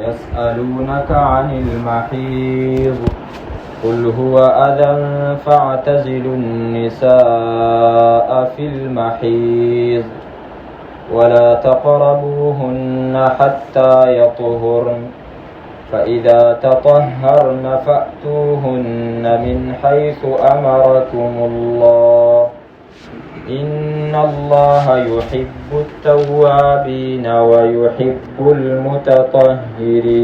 يسألونك عن المحيض قل هو أذى فاعتزلوا النساء في المحيض ولا تقربوهن حتى يطهرن فإذا تطهرن فأتوهن من حيث أمركم الله إن الله يحب التوابين ويحب المتطهرين.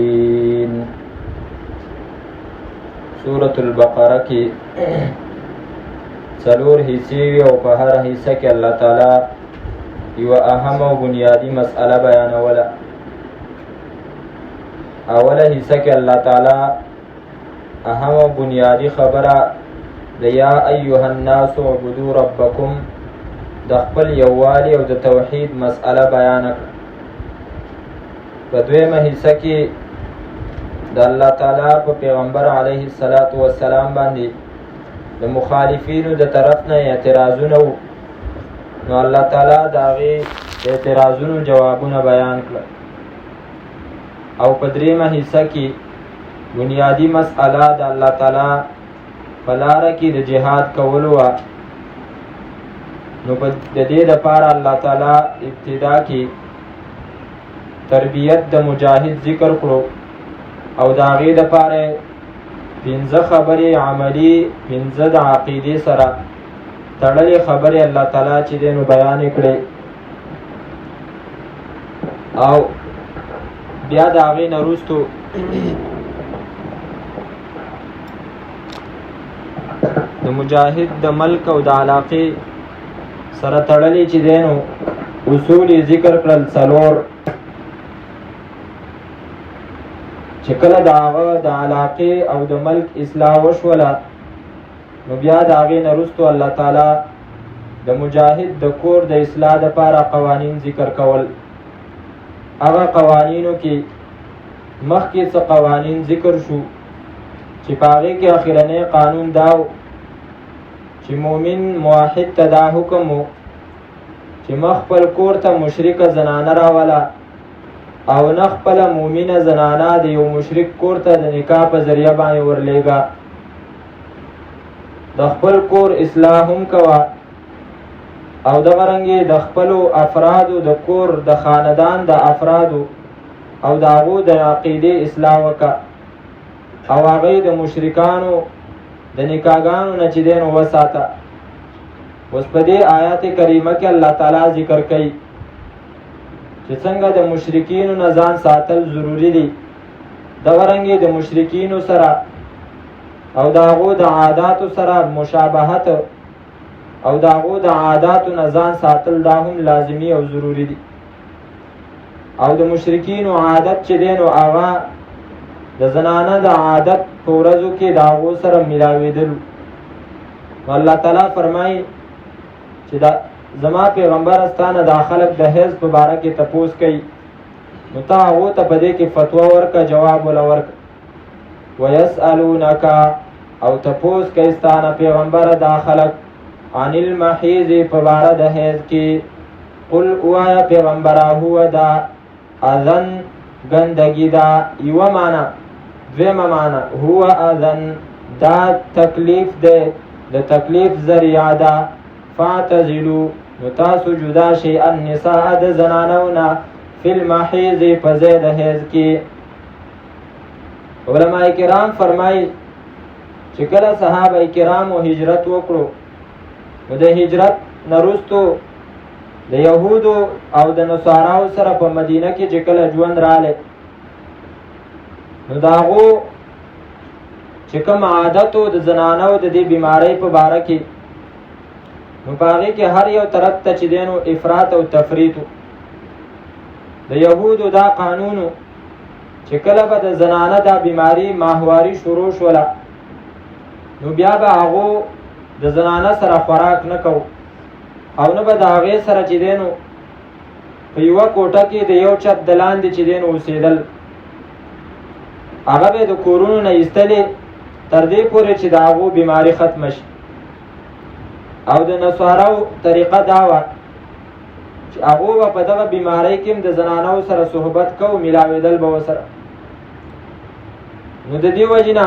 سورة البقرة کی څلور حصے او په هر حصہ کې الله تعالی یو اهم او بنیادی مسئله بیانوله. اوله حصہ کې الله تعالی اهم او بنیادی خبره د یا ایها الناس اعبدوا ربکم د خپل یووالي او د توحید مسئله بیان کړه. په دویمه حصہ کې د الله تعالی په پیغمبر علیه السلام باندې د مخالفینو د طرف نه اعتراضونه وو، نو الله تعالی د هغې د اعتراضونو جوابونه بیان کړه. او په دریمه حصہ کې بنیادی مسئله د الله تعالی په لاره کې د جهاد کولو وه. نو په د دې دپاره الله تعالی ابتدا کې تربیت د مجاهد ذکر کړو او د هغې دپاره پنځه خبرې عملي، پنځه د عقیدې سره تړلې خبرې الله تعالی چې دی نو بیان یې کړې. او بیا د هغې نه وروستو د مجاهد د ملک او د علاقې سره تړلې چې دی نو اصول یې ذکر کړل څلور، چې کله د هغه د علاقې او د ملک اصلاح وشوله نو بیا د هغې نه وروستو الله تعالی د مجاهد د کور د اصلاح دپاره قوانین ذکر کول. هغه قوانینو کې مخکې څه قوانین ذکر شو چې په هغې کې اخرنی قانون دا و چې مؤمن موحد ته دا حکم و چې مخ خپل کور ته مشرکه زنانه راوله او نه خپله مؤمنه زنانه د یو مشرک کور ته د نکاح په ذریعه باندې ورلیږه. د خپل کور اصلاح هم کوه او دغه رنګې د خپلو افرادو د کور د خاندان د افرادو او د هغو د عقیدې اصلاح وکړه او هغې د مشرکانو د نکاحګانو نه چې دی نو وساته. اوس په دې آیات کریمه کې الله تعالی ذکر کوي چې څنګه د مشرکینو نه ځان ساتل ضروري دي، دغه رنګې د مشرکینو سره او د هغو د عاداتو سره مشابهت او د هغو د عاداتو نه ځان ساتل دا هم لازمي او ضروري دي. او د مشرکینو عادت چې دی نو هغه د زنانه د عادت په ورځو کې د هغو سره ملاوېدلو. نو الله تعالی فرمایي چې دا زما پیغمبر استانه دا خلق د حیض په باره کې تپوس کوي، نو ته هغو ته په دې کې فتوا ورکړه، جواب وله ورکړه. ویسألونک او تپوس کوي ستانه پیغمبره دا خلق عن المحیض په باره د حیض کې. قل اوایا پیغمبره هو دا اذن ګندګي دا یوه معنا. دویمه معنا هو اذن دا تکلیف دی، د تکلیف ذریعه ده. فاعتزلو نو تاسو جدا شئ النساء د زنانونه فی المحیض په ځای د حیض کې. علماء کرام فرمایي چې کله صحابه کرامو هجرت وکړو نو د هجرت نه وروستو د یهودو او د نصاراو سره په مدینه کې چې کله ژوند راغلی نو د هغو چې کوم عادتو د زنانو د دې بیمارۍ په باره کې نو په هغې کې هر یو طرف ته چې دی نو افراط او تفریط و. د یهودو دا قانون چې کله به د زنانه دا بیماری ماهواري شروع شوله نو بیا به هغو د زنانه سره خوراک نه کو او نه به د هغې سره چې دی نو په یوه کوټه کې د یو چت د لاندې چې دی نو اوسېدل. هغه به د کورونو نه ایستلې تر دې پورې چې د هغو بیماري ختمه شي. او د نصاراو طریقه دا وه چې هغو به په دغه بیمارۍ کې هم د زنانو سره صحبت کو، ملاوېدل به ورسره. نو د دې وجنه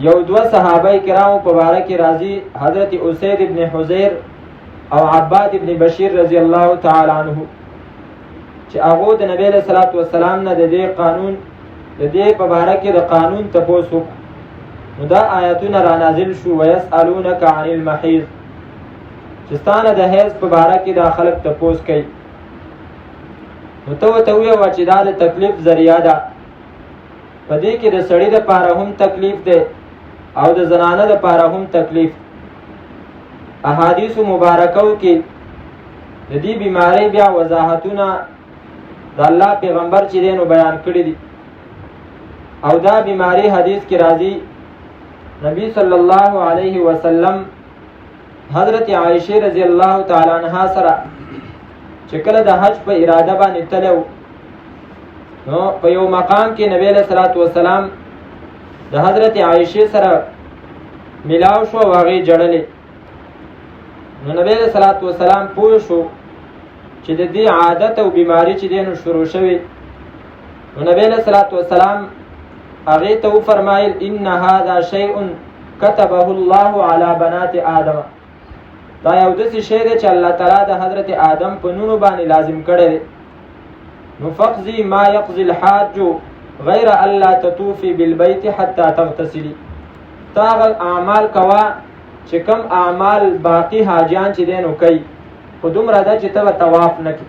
یو دوه صحابه کرامو په باره کې راځي، حضرت اسید ابن حضیر او عباد ابن بشیر رضی الله تعالی عنه، چې هغه د نبی صلی الله علیه وسلم نه د دې قانون د دې په باره کې د قانون تپوس وکړ. نو دا آیاتونه را نازل شو، ویسألونک عن المحیض، چې ستانه د حیض په باره کې دا خلک تپوس کوي. نو ته ورته ووایه چې دا د تکلیف ذریعه ده، په دې کې د سړي دپاره هم تکلیف دی او د زنانه دپاره هم تکلیف. احادیثو مبارکو کې د دې بیماری بیا وضاحتونه د الله پیغمبر چې دی نو بیان کړي دي. او دا بیماری حدیث کې راځي، نبی صلی الله علیه وسلم حضرت عائشه رضی الله تعالی عنها سره چې کله د حج په اراده باندې تلو، نو په یو مقام کې نبی صلی الله علیه وسلم د حضرت عائشه سره ملاو شو، واغې جړلې. نو نبی صلی الله علیه وسلم پوه شو چې د دې عادت او بیماری چې دینو شروع شوی. نو نبی صلی الله علیه وسلم هغې ته وفرمایل ان هذا شیء كتبه الله على بنات آدم، دا یو داسې شی دی چې الله تعالی د حضرت آدم په نونو باندې لازم کړی دی. نو فقضي ما يقضي الحاج غیر الا تطوفي بالبيت حتى تغتسلي، تا هغه اعمال کوه چې کم اعمال باقی حاجیان چې دی نو کوي، خو دومره ده چې ته به طواف نه کړي،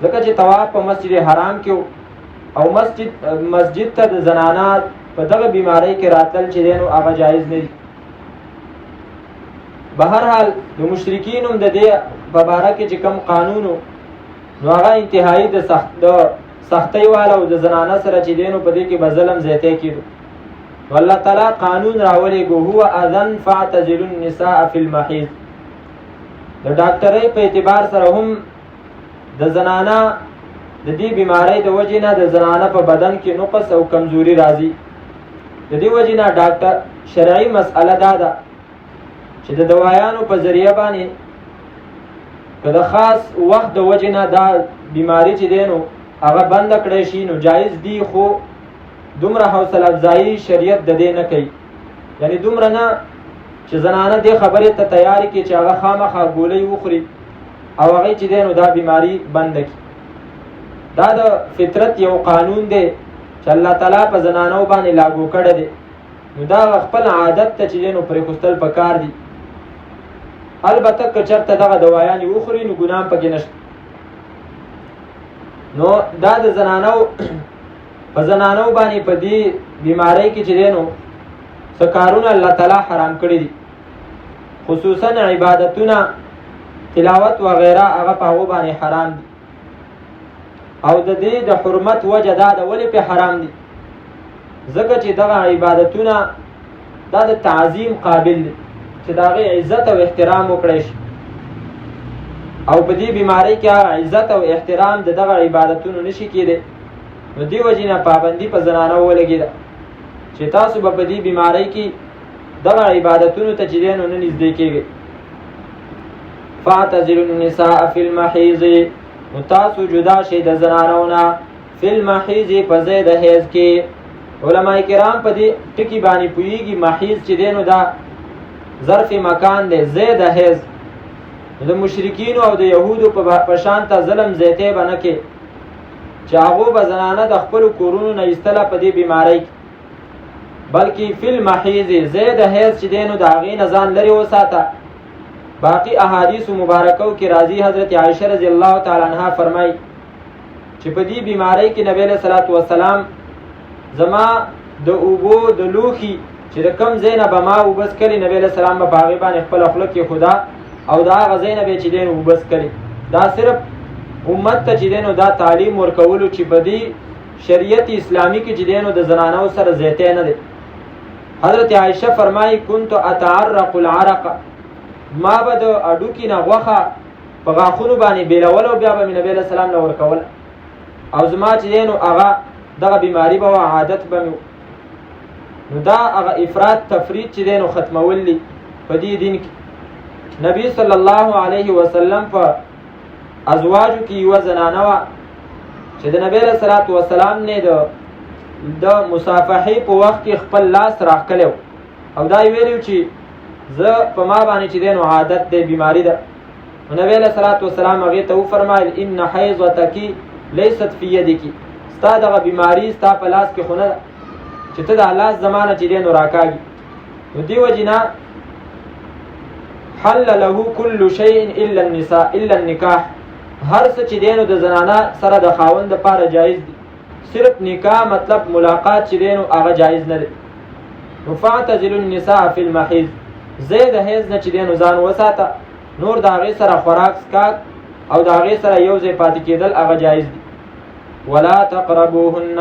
ځکه چې طواف په مسجد حرام کې او مسجد ته د زنانات په دغه بیماری کې راتل چې دی نو هغه جایز نه دي. بهرحال د مشرکین هم د دې په باره کې چې کم قانونو نو هغه انتهایی د سختۍ والا او د زنانه سره چې دی نو په دې کې به ظلم زیاتی کېدو. والله تعالی قانون راولېږو، هو اذن فاعتزلوا النساء فی المحیض. د ډاکټرۍ په اعتبار سره هم د زنانه د دې بیماری د وجې نه د زنانه په بدن کې نقص او کمزوري راځي. د دې وجې نه ډاکټر شرعي مسئله دا ده چې د دوایانو په ذریعه باندې که د خاص وخت د وجې نه دا بیماری چې دی نو هغه بنده کړی شي نو جایز دی، خو دومره حوصله افزایي شریعت د دې نه کوي. یعنی دومره نه چې زنانه دې خبرې ته تیاری کړي چې هغه خامخا ګولۍ وخوري او هغې چې دی نو دا بیماری بنده کړي. دا د فطرت یو قانون دی چې الله تعالی په زنانو باندې لاګو کړی دی. نو دا خپل عادت ته چې دی نو پرېښودل پکار دي. البته که چېرته دغه دوایانې وخوري نو ګناه هم پکې نشته. نو دا د زنانو په زنانو باندې په دې بیماری کې چې دی نو څه کارونه الله تعالی حرام کړي دي، خصوصا عبادتونه تلاوت وغیره هغه په هغو باندې حرام دي. او د دې د حرمت وجه دا ده ولې په حرام دي، ځکه چې دغه عبادتونه دا د تعظیم قابل دي چې د هغې عزت او احترام وکړی شي. او په دې بیماری کې هغه عزت او احترام د دغه عبادتونو نشي کېدی. نو دې وجې نه پابندي په زنانو ولګېده چې تاسو به په دې بیماری کې دغه عبادتونو ته چې دی نو نه نږدې کېږئ. فاعتزلوا النساء فی المحیض، نو تاسو جدا شئ د زنانو نه فی المحیض په ځای د حیض کې. علما کرام په دې ټکي باندې پوهېږي. محیض چې دی نو دا ظرف مکان دی، ځای د حیض. د مشرکینو او د یهودو په شان ته ظلم زیاتی به نه کې چې هغو به زنانه د خپلو کورونو نه ایستله په دې بیماری کې، بلکې فی المحیض ځای د حیض چې دی نو د هغې نه ځان لرې وساته. باقی احادیث مبارکو کې راځي، حضرت عائشه رضی الله تعالی عنها فرمایي چې په دې بیماری کې نبی علیه صلات وسلام زما د اوبو د لوښي چې د کم ځای نه به ما اوبه څکلې، نبی علیه السلام به په هغې باندې خپله خوله کېښوده او د هغه ځای نه به یې چې دی نو اوبه څکلې. دا صرف امت ته چې دی نو دا تعلیم ورکولو چې په دې شریعت اسلامي کې چې دی نو د زنانو سره زیاتی نه دی. حضرت عائشه فرمایي كنت اتعرق العرق، ما به د اډوکي نه غوښه په غاښونو باندې بیلول او بیا به مې نبي علیه السلام نه ورکول، او زما چې دی نو هغه دغه بیماری به وه، عادت به مې. نو دا هغه افراط تفرید چې دی نو ختمول دي په دې دین کې. نبی صلی الله علیه وسلم په ازواجو کې یوه زنانه وه چې د نبی علیه السلام نه د د مصافحې په وخت کې خپل لاس راکړو او دا ویلو چې زه په ما باندې چې دینو عادت دی بیماری ده. نبی علیہ الصلوۃ والسلام هغه ته فرمایل ان حیضتک لیست فی یدک، ستا دغه بیماری ستا په لاس کې خونه چې ته د لاس زمانه چې دینو راکاږي. نو دی وجنا حل له كل شيء الا النساء الا النکاح، هر څه چې دینو د زنانه سره د خاوند لپاره جایز دي، صرف نکاح مطلب ملاقات چې دینو هغه جایز نه دی. فاعتزلوا النساء في المحيض، زید حیض نه چې دینو ځان وساته، نور د هغې سره خوراک سکاک او د هغې سره یو ځای پاتې کېدل هغه جایز دي. ولا تقربوهن،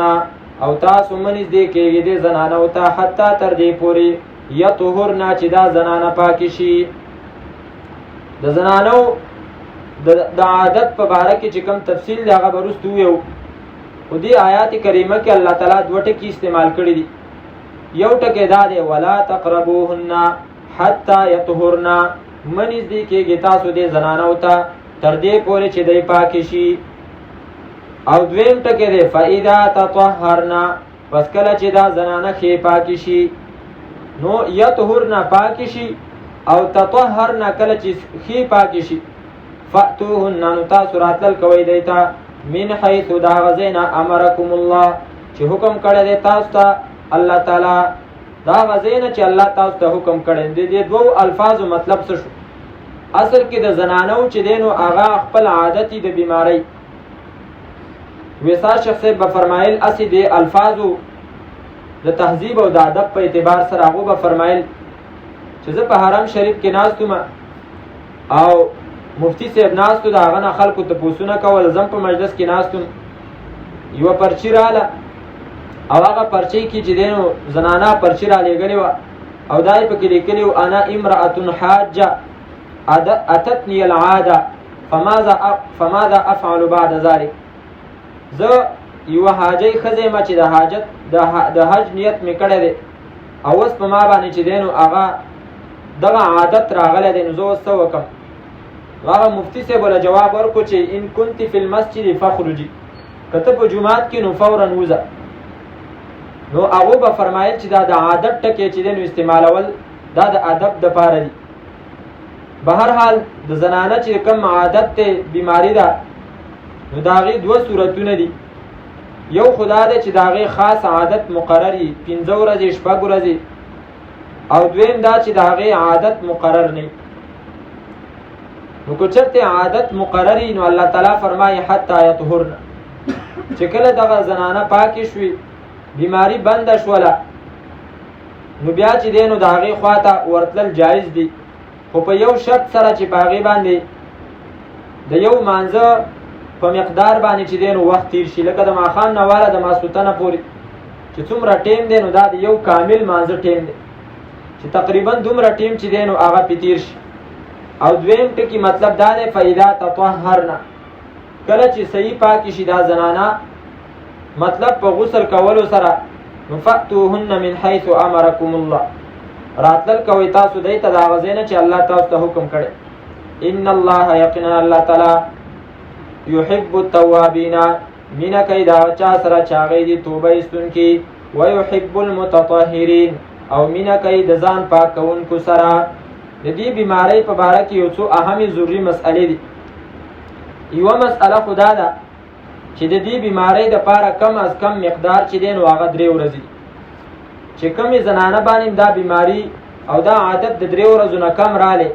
او تاسو مه نږدې کېږئ دې زنانو ته حتی تر دې پورې یطهرن چې دا زنانه پاکې شي. د زنانو د عادت په باره کې چې کوم تفصیل دی هغه به وروسته وویو. خو دې آیات کریمه کې الله تعالی دوه ټکي استعمال کړي دي. یو ټکی دا دی ولا تقربوهن حتی یطهرن، مه نږدې کېږئ تاسو دې زنانو ته تر دې پورې چې دی پاکې شي. او دویم ټکی دی فاذا تطهرن، پس کله چې دا زنانه ښې پاکې شي. نو یطهرن پاکې شي او تطهرن کله چې ښې پاکې شي. فأتوهن، نو تاسو راتلل کوئ دی ته من حیث دا هغه ځای نه امرکم الله چې حکم کړی دی تاسو ته الله تعالی، دا هغه ځای نه چې الله تاسو ته حکم کړی دی. د دې دوو الفاظو مطلب څه شو؟ اصل کې د زنانو چې دی نو هغه خپل عادت د بیماری. ویسا شیخ صاحب به فرمایل اسی د الفاظو د تهذیب او د ادب په اعتبار سره هغه به فرمایل چې زه په حرم شریف کې ناستم او مفتی صاحب ناستو د هغه نه خلکو تپوسونه کول، زم په مجلس کې ناستم، یوه پرچی راله او هغه پرچی کې چې دی نو زنانه پرچی را لېږلې وه او دا یې پکې لیکلي و انا امرأة حاجه اتتنی العاده فماذا افعل بعد ذلك، زه یوه حاجی ښځه یم چې د حاجت د حج نیت مې کړی دی او اوس په ما باندې چې دی نو هغه دغه عادت راغلی دی، نو زه اوس څه وکړم؟ هغه مفتی صاحب له جواب ورکړو چې ان كنت فی المسجد فخرجي، که ته په جومات کې نو فورا وځه. نو هغو به فرمایل چې دا د عادت ټکی چې دی نو استعمالول دا د ادب دپاره دي. بهرحال د زنانه چې کوم عادت دی بیماری ده نو د هغې دوه صورتونه دي. یو خو دا دی چې د هغې خاص عادت مقرر وي 5 ورځې 6 ورځې، او دویم دا چې د هغې عادت مقرر نه. نو که چېرته عادت مقرر وي نو الله تعالی فرمایي حتی یطهرن، چې کله دغه زنانه پاکې شوي بیماری بنده شوله نو بیا چې دی نو د هغې خواته ورتلل جایز دي، خو په یو شرط سره چې په هغې باندې د یو مانځه په مقدار باندې چې دی نو وخت تیر شي، لکه د ماښام نه واله د ماسخوتنه پورې چې څومره ټیم دی نو دا د یو کامل مانځه ټیم دی چې تقریبا دومره ټیم چې دی نو هغه پې تیر شي. او دویم ټکي مطلب دا دی فاذا تطهرن، کله چې صحیح پاکې شي دا زنانه مطلب په غسل کولو سره نو فأتوهن من حیث امرکم الله، راتلل کوئ تاسو دی ته د هغه ځای نه چې الله تاسو ته حکم کړی. ان الله یقینا الله تعالی یحب التوابین، مینه کوي د هغه چا سره چې هغوی دي توبه ایستونکي، ویحب المتطهرین، او مینه کوي د ځان پاک کوونکو سره. د دې بیماری په باره کې یو څو اهمې ضروري مسئلې دي. یوه مسئله خو دا ده چې د دې بیماری دپاره کم از کم مقدار چې دی نو هغه 3 ورځې، چې کمې زنانه باندې دا بیماری او دا عادت د 3 ورځو نه کم رالی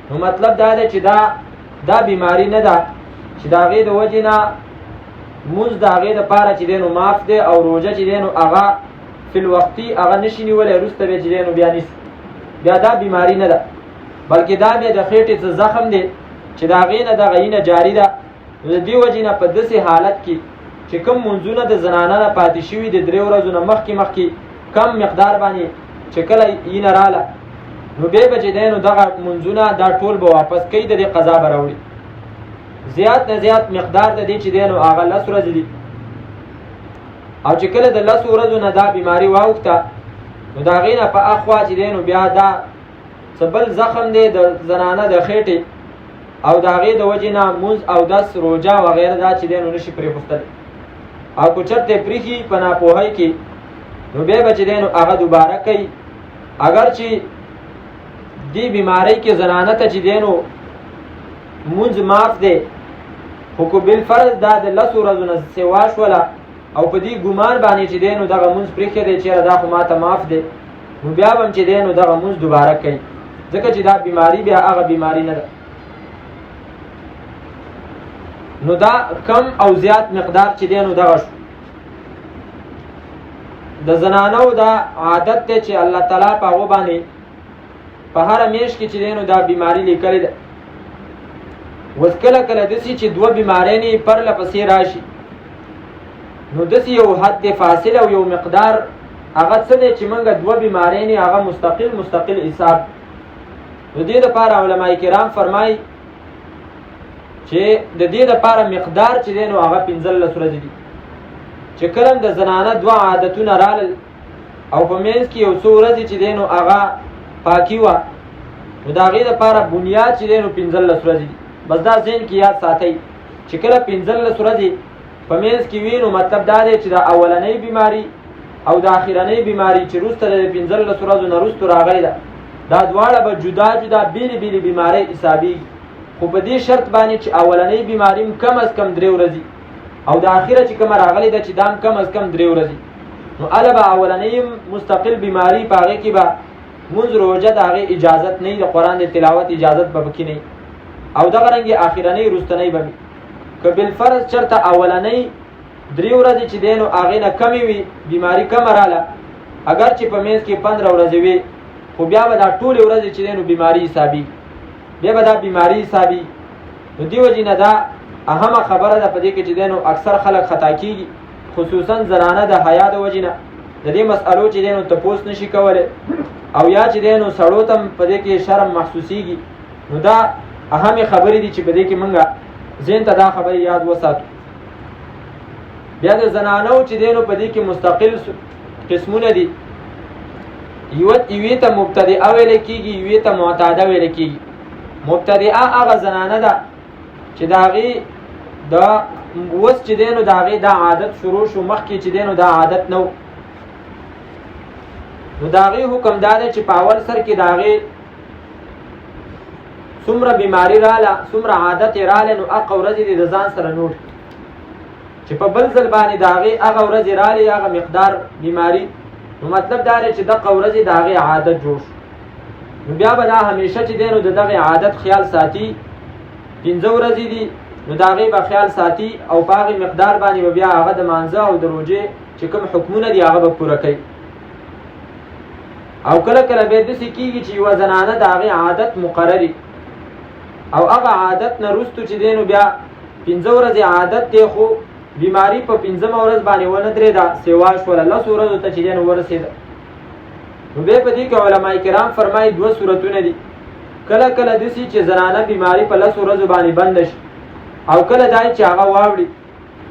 نو مطلب دا دی چې دا بیماری نه ده چې د هغې د وجې نه مونځ د هغې دپاره چې دی نو معاف دی او روژه چې دی نو هغه فی الوقتي هغه نشي نیولی، وروسته بیا چې دی نو بیا نیسي، بیا دا بیماری نه ده، بلکې دا بیا د خېټې څه زخم دی چې د هغې نه دغه اینه جاري ده. نو د دې وجې نه په داسې حالت کې چې کوم منځونه د زنانه نه پاتې شوي د 3 ورځو نه مخکې کم مقدار باندې چې کله اینه راله نو بیا به چې دی نو دغه منځونه دا ټول به واپس کوي، د دې قضا به راوړي. زیات نه زیات مقدار د دې چې دی نو هغه 10 ورځې دي، او چې کله د 10 ورځو نه دا بیماری واوښته نو د هغې نه په اخوا چې دی نو بیا دا څه بل زخم دی د زنانه د خېټې او د هغې د وجې نه مونځ او دس روژه وغیره دا چې دی نو نشي پرېښودلی. او کو چرته پریخي په ناپوهۍ کې نو بیا به چې دی نو هغه دوباره کوي. اگر چې دی بیماری کې زنانه ته چې دی نو مونځ معاف دی، خو کو بالفرض دا د 10 ورځو نه سوا شوله او په دې ګمان باندې چې دی نو دغه مونځ پرېښی دی چېرې دا خو ماته معاف دی، نو بیا به هم چې دی نو دغه مونځ دوباره کوي، ځکه چې دا بیماری بیا هغه بیماری نه ده. نو دا کم او زیات مقدار چې دی نو دغه شو. د زنانو دا عادت دی چې الله تعالی په هغو باندې په هره میاشت کې چې دی نو دا بیماری لیکلې ده. اوس کله کله داسې چې 2 بیمارۍ پرله پسې راشي، نو داسې یو حد فاصله او یو مقدار هغه څه دی چې موږ 2 بیمارۍ هغه مستقل حساب. د دې لپاره علما کرام فرمایي چې د دې لپاره مقدار چې دی نو هغه 15 ورځې دي. چې کله د زنانه 2 عادتونه رالل او په منځ کې یو څو ورځې چې دی نو هغه پاکي وه، نو د هغې لپاره بنیاد چې دی نو 15 ورځې دي. بس دا ذهن کې یاد ساتئ چې کله 15 ورځې په منځ کې وي، نو مطلب دا دی چې د اولنۍ بیماری او د اخرنۍ بیماری چې وروسته د 15 ورځو نه وروسته راغلی ده، دا دواړه به جدا جدا بېلې بېلې بیمارۍ حسابېږي، خو په دې شرط باندې چې اولنۍ بیماري هم کم از کم 3 ورځې او د اخره چې کومه راغلی ده چې دا هم کم از کم 3 ورځې، نو هله به اولنۍ مستقل بیماري په هغې کې به مونځ روژه د هغې اجازت نه وي، د قرآن د تلاوت اجازت به پکې نه وي، او دغه رنګې اخرنۍ وروستنۍ به وي. که بالفرض چېرته اولنۍ 3 ورځې چې دی نو هغې نه کمې وي، بیماري کمه راله، اگر چې په منځ کې 15 ورځې وي، خو بیا به دا ټولې ورځې چې دی نو بیماري حسابي، بیا به دا بیماري حسابي. نو دې وجې نه دا اهمه خبره ده په دې کې چې دی نو اکثر خلک خطا کېږي، خصوصا زنانه د حیا د وجې نه د دې مسئلو چې دی نو تپوس نشي کولی، او یا چې دی نو سړو ته هم په دې کې شرم محسوسېږي. نو دا اهمې خبرې دي چې په دې کې موږ ذهن ته دا خبرې یاد وساتو. بیا د زنانو چې دی نو په دې کې مستقل قسمونه دي. یوې ته مبتدعه ویلی کېږي، یوې ته معتاده ویلی کېږي. مبتدعه هغه زنانه ده چې د هغې د اوس چې دی نو د هغې دا عادت شروع شو، مخکې چې دی نو دا عادت نه و، نو د هغې حکم دا دی چې په اول سر کې د هغې څومره بیماری راله، څومره عادت یې راله، نو هغه ورځې دې د ځان سره نوټ چې په بل ځل باندې د هغې هغه ورځې رالی هغه مقدار بیماری، نو مطلب دا دی چې دغه ورځې د هغې عادت جوړ شو، نو بیا به دا همیشه چې دی نو د دغې عادت خیال ساتي. 15 ورځې دي، نو د هغې به خیال ساتي او په هغې مقدار باندې به بیا هغه د مانځه او د روژې چې کوم حکمونه دي هغه به پوره کوي. او کله کله بیا داسې کېږي چې یوه زنانه د هغې عادت مقرري او هغه عادت نه وروستو چې دی نو بیا 15 ورځې عادت دی، خو بیماری په 15مه ورځ باندې ونه درېده، سیوا شوله 10 ورځو ته چې دی نو ورسېده. نو بیا په دې کې علما کرام فرمایي 2 صورتونه دي. کله کله داسې چې زنانه بیماری په 10 ورځو باندې بنده شي، او کله دا چې هغه واوړي.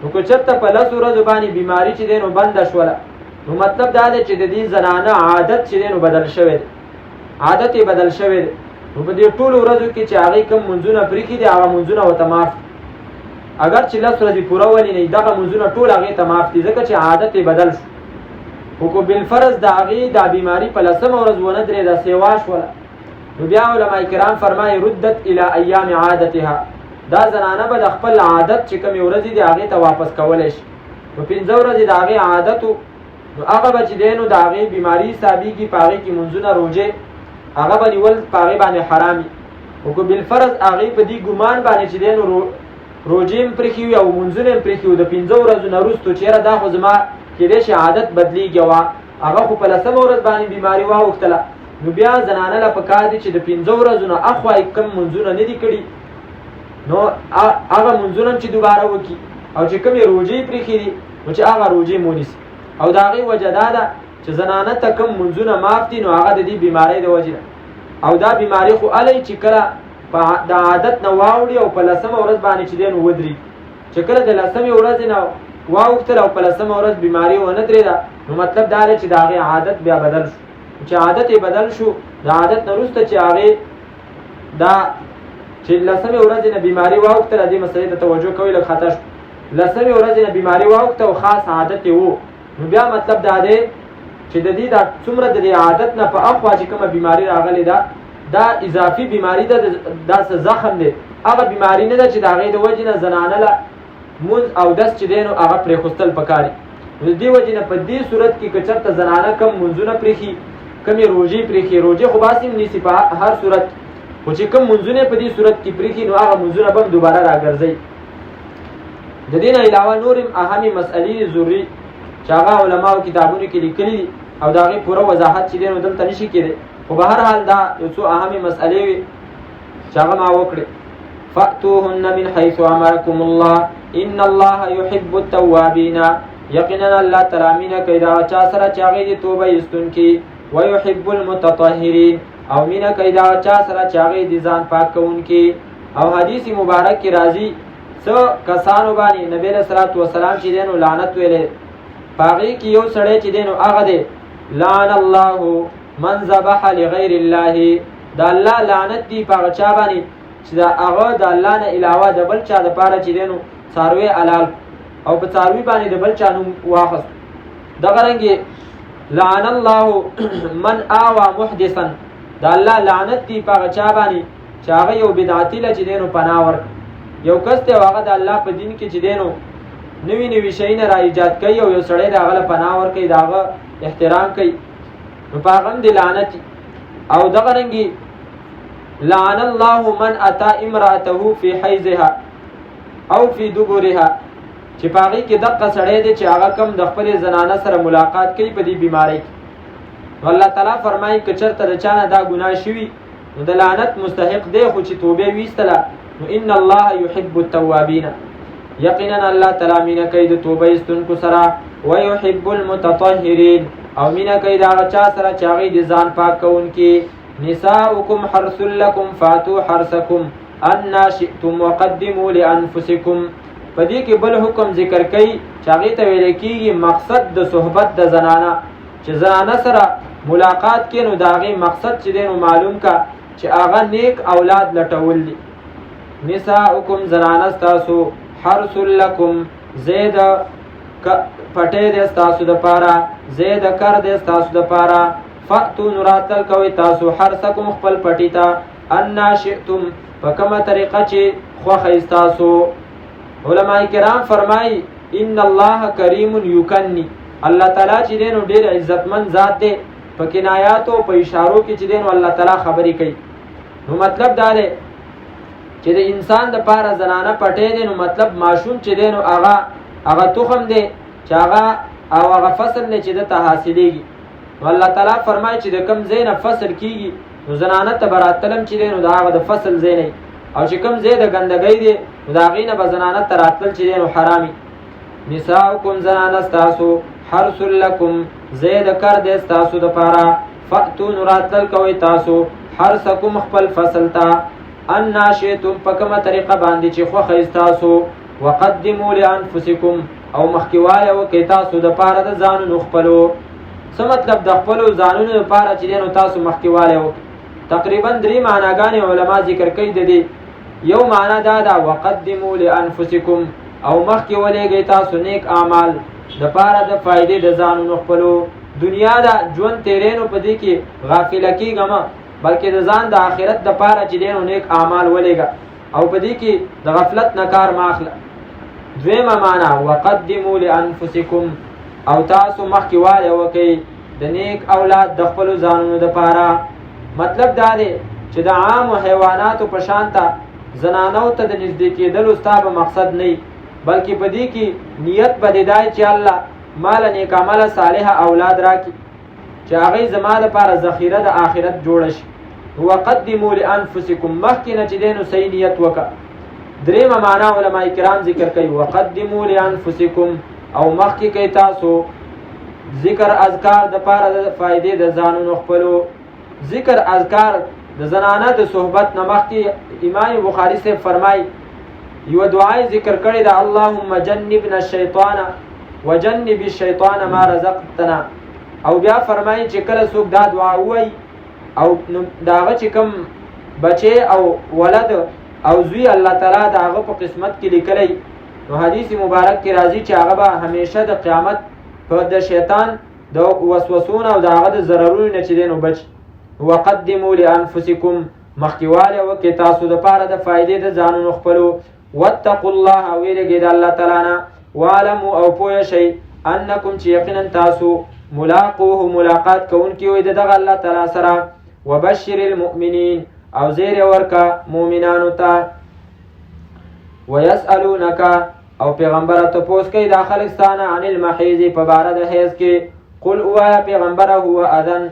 نو که چېرته په 10 ورځو باندې بیماری چې دی نو بنده شوله، نو مطلب دا دی چې د دې زنانه عادت چې دی نو بدل شوی دی، عادت یې بدل شوی دی. نو په دې ټولو ورځو کې چې هغې کوم منځونه پرېښي دي هغه منځونه ورته معاف دي، اگر چې 10 ورځې پوره ولي نه دغه منځونه ټول هغې ته معاف دي، ځکه چې عادت یې بدل شو. خو که بالفرض د هغې دا بیماري په 10مه ورځ ونه درېده، سیوا شوله، نو بیا علما کرام فرمایي ردت الی ایام عادتها، دا زنانه به د خپل عادت چې کومې ورځې دي هغې ته واپس کولی شي. نو 15 ورځې د هغې عادت و، نو هغه به چې دی نو د هغې بیماري حسابېږي، په هغې کې منځونه روژې هغه به نیول په هغې باندې حرام وي. خو که بالفرض هغې په دې ګمان باندې چې دی نو روژې هم پرېښي وي او منځونه هم پرېښي وي، د 15 ورځو نه وروستو چېرې دا خو زما کېدای شي عادت بدلېږي، هغه خو په 10مه ورځ باندې بیماري واوښتله، نو بیا زنانه له پکار دي چې د 15 ورځو نه اخوا یې کوم منځونه نه دي کړي، نو هغه منځونه هم چې دوباره وکړي، او چې کومې روژې پرېښي دي نو چې هغه روژې مونیسي. او د هغې وجه دا ده چې زنانه ته کوم منځونه معاف دي، نو هغه د دې بیمارۍ د وجې ده. او دا بیماري خو هلی چې کله د عادت نه واوړي او په 10مه ورځ باندې چې دی نو ودرېږي، چې کله د 10مې ورځې نه واوښتل او په 10مه ورځ بیماري ونه درېده، نو مطلب دا دی چې د هغې عادت بیا بدل شو. چې عادت یې بدل شو، د عادت نه وروسته چې هغې دا چې 10مې ورځې نه بیماري واوښتله، دې مسلې ته توجه کوئ لږ خطا شو. لسمې ورځې نه بیماري واوښته او خاص عادت یې وو، نو بیا مطلب دا دی چې د دې دا څومره د دې عادت نه په اخوا چې کومه بیماري راغلې ده دا اضافي بیماري ده، دا څه زخم دی، هغه بیماري نه ده چې د هغې د وجې نه زنانه له مونځ او دس چې دی نو هغه پرېښوستل پکار نو د دې وجې نه په دې صورت کې که چېرته زنانه کم مونځونه پرېښي، کمې روژې پرېښي، روژې خو باسې هم نیسي په هر صورت، خو چې کوم مونځونه په دې صورت کې پرېښي نو هغه مونځونه به هم دوباره راګرځئ. د دې نه علاوه نور هم اهمې مسئلې ضروري چې هغه علماو کتابونو کې لیکلي دي او د هغې پوره وضاحت چې دی نو دلته نشي کېدی، خو به هر حال دا یو څو اهمې مسئلې وي چې هغه ما وکړې. فأتوهن من حيث امركم الله ان الله يحب التوابين، یقینا الله تعالی مینه کوي دا چا سره چې هغې د توبه ایستونکي، ويحب المتطهرین او مینه کوي دا چا سره چې هغې د ځان پاک کوونکي. او حدیث مبارک کې راځي څه کسانو باندې نبی علیه الصلاة والسلام چې دی نو لعنت ویلی، په هغې کې یو سړی چې دی نو هغه دی لعن الله من ذبح لغیر الله، د الله لعنت دی په هغه چا باندې چې د هغه د الله نه علاوه د بل چا دپاره چې دی نو څاروی حلال او په څاروي باندې د بل چا نوم واخست. دغه رنګې لعن الله من آوى محدثا، د الله لعنت دی په هغه چا باندې چې هغه یو بدعتي له چې دی نو پناه ورکړي، یو کس دی هغه د الله په دین کې چې دی نو نوي نوي شیونه را ایجاد کوي او یو سړی د هغه له پناه ورکوي، د هغه احترام کوي، نو په هغه هم د لعنت. او دغه رنګې لعن الله من اتى امرأته في حیضها او في دبرها، چې په هغې کې دقه سړی دی چې هغه کم د خپلې زنانه سره ملاقات کوي په دې بیمارۍ کې، نو الله تعالی فرمایي که چېرته د چا نه دا ګناه شوي نو د لعنت مستحق دی، خو چې توبې ویستله نو ان الله يحب التوابین، یقینا الله تعالی مینه کوي د توبه ایستونکو سره، ويحب المتطهرین او مینه کوي د هغه چا سره چې هغې د ځان پاک کوونکي. نساؤکم حرث لکم فاتوا حرثکم انا شئتم وقدموا لانفسکم، په دې کې بل حکم ذکر کوي چې هغې ته ویلی کېږي مقصد د صحبت د زنانه، چې زنانه سره ملاقات کې نو د هغې مقصد چې دی نو معلوم که چې هغه نیک اولاد لټول دي. نساؤکم زنانه ستاسو حرث لکم زید پټی دی ستاسو دپاره، زید کر دی ستاسو دپاره، فأتو نراتل کوئ تاسو حرثکم خپل پټي ته انا شئتم په کومه طریقه چې خوښه ستاسو. علماء کرام فرمایي ان الله کریم یکنی، الله تعالی چې دی نو ډېر عزتمند ذات دی، په کنایاتو په اشارو کې چې دی نو الله تعالی خبرې کوي. نو مطلب دا دی چې د انسان دپاره زنانه پټی دی، نو مطلب ماشوم چې دی نو هغه تخم دی چې هغه او هغه فصل دی چې دته حاصلېږي، نو الله تعالی فرمایي چې د کوم ځای نه فصل کېږي نو زنانه ته به راتلم چې دی نو د هغه د فصل ځای نه، او چې کوم ځای د ګندګۍ دی نو د هغې نه به زنانه ته راتلل چې دی نو حرامي. نساؤکم زنانه ستاسو حرث لکم زید کر دی ستاسو دپاره، فأتو نو راتلل کوئ تاسو حرثکم خپل فصل ته انا شئتم په کومه طریقه باندې چې خوښه ستاسو، وقدموا لانفسکم او مخکېوالی وکئ تاسو دپاره د ځانونو خپلو. څه مطلب د خپلو ځانونو دپاره چې دی نو تاسو مخکېوالی وکئ. تقریبا 3 معناګانې علما ذکر کوي د دې. یو معنا دا ده وقدموا لانفسکم او مخکې ولېږئ تاسو نیک اعمال دپاره د فایدې د ځانونو خپلو. دنیا دا ژوند تېرینو په دې کې غافله کېږه مه، بلکې د ځان د آخرت دپاره چې دی نو نیک اعمال ولېږه او په دې کې د غفلت نه کار مه اخله. دویمه معنا وقدموا لانفسکم او تاسو مخکې والی وکئ د نیک اولاد د خپلو ځانونو دپاره. مطلب دا دی چې د عامو حیواناتو په شانته زنانو ته د نږدې کېدلو ستا به مقصد نه وي، بلکې په دې کې نیت به دې دی چې الله ماله نیک عمله صالحه اولاد راکړي چې هغې زما دپاره ذخیره د آخرت جوړه شي. وقدموا لانفسکم مخکې نه چې دی نو صحیح نیت وکړه. درېیمه معنا علما کرام ذکر کوي وقدموا لانفسکم او مخکې کوي تاسو ذکر اذکار دپاره د فایدې د ځانونو خپلو. ذکر اذکار د زنانه د صحبت نه مخکې امام بخاري صاحب فرمایي یوه دعای ذکر کړې ده اللهم جنبنا الشیطان وجنب الشیطان ما رزقتنا. او بیا فرمایي چې کله څوک دا دعا ووایي او د هغه چې کوم بچی او ولد او زوی الله تعالی د هغه په قسمت کې لیکلی نو حدیث مبارک کې راځي چې هغه به همیشه د قیامت په د شیطان د وسوسونه او د هغه د ضررونو نه چې دی نو بچ. وقدموا لانفسکم مخکیواله وکړئ تاسو دپاره د فایدې د ځانونو خپلو. واتقوا الله ویرېږئ د الله تعالی نه. واعلموا او پوه شئ انکم چې یقینا تاسو ملاقوه ملاقات کوونکي وئ د دغه الله تعالی سره. وبشر المؤمنین او زیر ورکا مؤمنانو ته. ويسألونک او پیغمبر تپوس کوي دا خلک ستانه عن المحیض په باره د حیض کې. قل اوایا پیغمبره هو اذن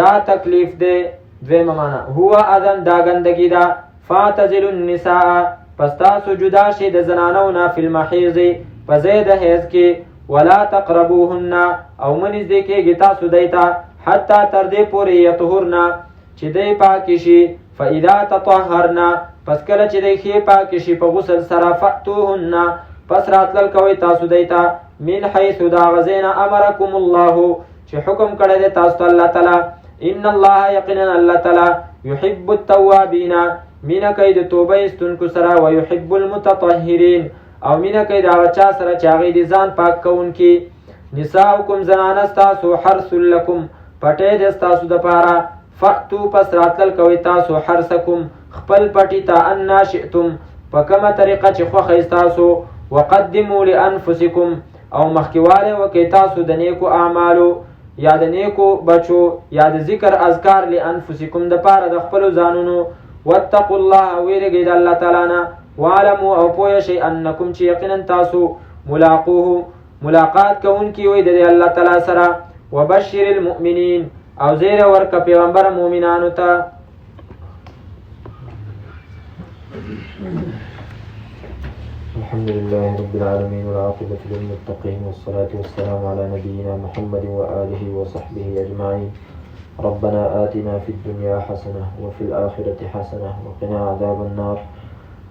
دا تکلیف دی. دویمه معنا هو اذن دا ګندګي ده. فاعتزلوا النساء پس تاسو جدا شئ د زنانو نه فی المحیض په ځای د حیض کې. ولا تقربوهن او مه نږدې کېږئ تاسو دی ته حتی تر دې پورې یطهرن چې دی پاکې شي. فاذا تطهرن پس کله چې دی ښې پاکې شي په غسل سره فأتوهن پس راتلل کوئ تاسو دی ته من حیث دا هغه ځای نه امرکم الله چې حکم کړی دی تاسو ته الله تعالی. ان الله یقینا الله تعالی یحب التوابین مینه کوي د توبه ایستونکو سره. ویحب المتطهرین او مینه کوي د هغه چا سره چې هغوی د ځان پاک کوونکي. نساؤکم زنانه ستاسو حرث لکم پټی دی ستاسو دپاره. فأتو پس راتلل کوئ تاسو حرثکم خپل پټي ته انا شئتم په کومه طریقه چې خوښه ستاسو. وقدموا لانفسکم او مخکیواله وکئ تاسو د نیکو اعمالو یا د نیکو بچو یا د ذکر اذکار لانفسکم دپاره د خپلو ځانونو. واتقوا الله ویرېږئ د الله تعالی نه. واعلموا او پوه شئ انکم چې یقینا تاسو ملاقوه ملاقات کوونکي وئ د الله تعالی سره. وبشر المؤمنین او زیر ورکه پیغمبر مؤمنانو ته. الحمد لله رب العالمين والعاقبة للمتقين والصلاة والسلام على نبينا محمد وآله وصحبه أجمعين. ربنا آتنا في الدنيا حسنة وفي الآخرة حسنة وقنا عذاب النار.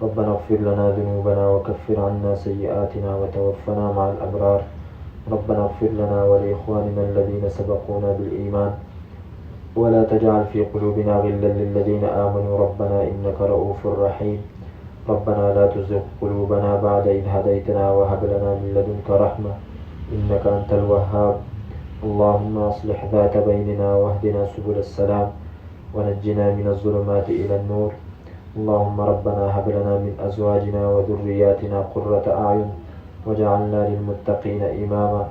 ربنا اغفر لنا ذنوبنا وكفر عنا سيئاتنا وتوفنا مع الأبرار. ربنا اغفر لنا ولإخواننا الذين سبقونا بالإيمان ولا تجعل في قلوبنا غلا للذين آمنوا ربنا إنك رؤوف رحيم. ربنا لا تزغ قلوبنا بعد إذ هديتنا وهب لنا من لدنك رحمة إنك أنت الوهاب. اللهم أصلح ذات بيننا واهدنا سبل السلام ونجنا من الظلمات إلى النور. اللهم ربنا هب لنا من أزواجنا وذرياتنا قرة أعين واجعلنا للمتقين إماما.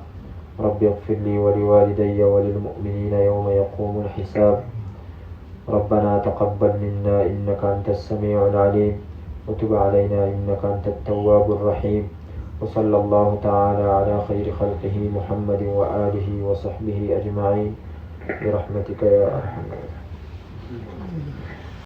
رب اغفر لي ولوالدي وللمؤمنين يوم يقوم الحساب. ربنا تقبل منا إنك أنت السميع العليم وتب علينا إنك أنت التواب الرحيم. وصلى الله تعالى على خير خلقه محمد وآله وصحبه أجمعين برحمتك يا أرحم الراحمين.